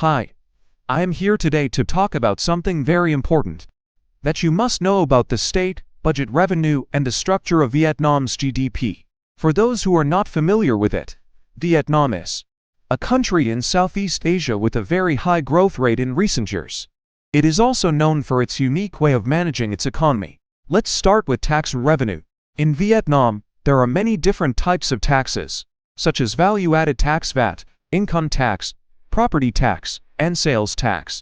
Hi, I am here today to talk about something very important that you must know about the state, budget revenue, and the structure of Vietnam's GDP. For those who are not familiar with it, Vietnam is a country in Southeast Asia with a very high growth rate in recent years. It is also known for its unique way of managing its economy. Let's start with tax revenue. In Vietnam, there are many different types of taxes, such as value-added tax VAT, income tax, property tax, and sales tax.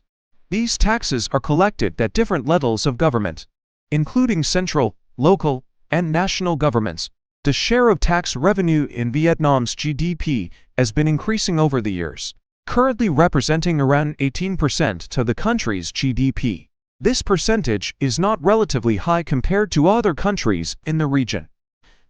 These taxes are collected at different levels of government, including central, local, and national governments. The share of tax revenue in Vietnam's GDP has been increasing over the years, currently representing around 18% to the country's GDP. This percentage is not relatively high compared to other countries in the region,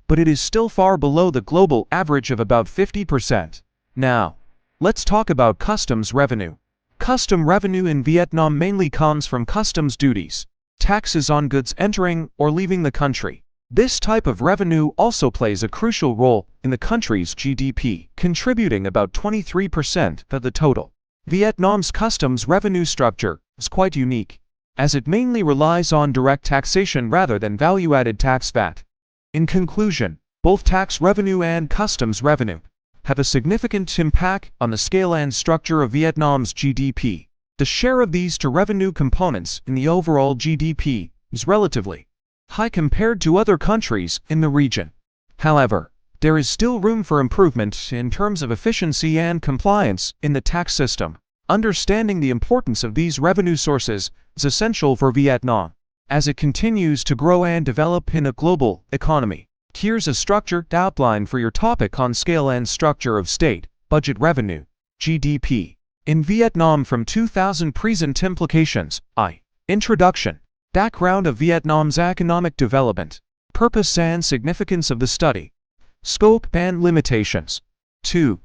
but it is still far below the global average of about 50%. Now, let's talk about customs revenue. Custom revenue in Vietnam mainly comes from customs duties, taxes on goods entering or leaving the country. This type of revenue also plays a crucial role in the country's GDP, contributing about 23% of the total. Vietnam's customs revenue structure is quite unique, as it mainly relies on direct taxation rather than value-added tax VAT. In conclusion, both tax revenue and customs revenue have a significant impact on the scale and structure of Vietnam's GDP. The share of these two revenue components in the overall GDP is relatively high compared to other countries in the region. However, there is still room for improvement in terms of efficiency and compliance in the tax system. Understanding the importance of these revenue sources is essential for Vietnam as it continues to grow and develop in a global economy. Here's a structured outline for your topic on scale and structure of state budget revenue, GDP, in Vietnam from 2000. Present implications. Introduction. Background of Vietnam's economic development. Purpose and significance of the study. Scope and limitations. 2.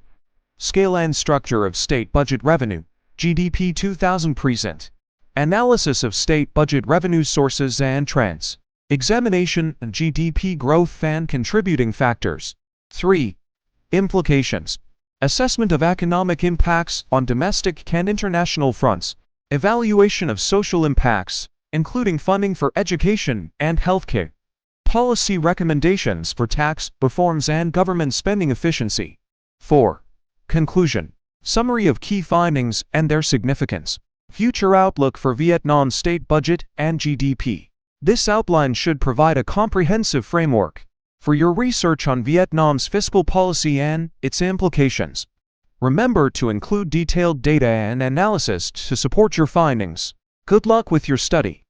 Scale and structure of state budget revenue, GDP 2000. Present. Analysis of state budget revenue sources and trends. Examination of GDP growth and contributing factors. 3. Implications. Assessment of economic impacts on domestic and international fronts. Evaluation of social impacts, including funding for education and healthcare. Policy recommendations for tax reforms and government spending efficiency. 4. Conclusion. Summary of key findings and their significance. Future outlook for Vietnam's state budget and GDP. This outline should provide a comprehensive framework for your research on Vietnam's fiscal policy and its implications. Remember to include detailed data and analysis to support your findings. Good luck with your study.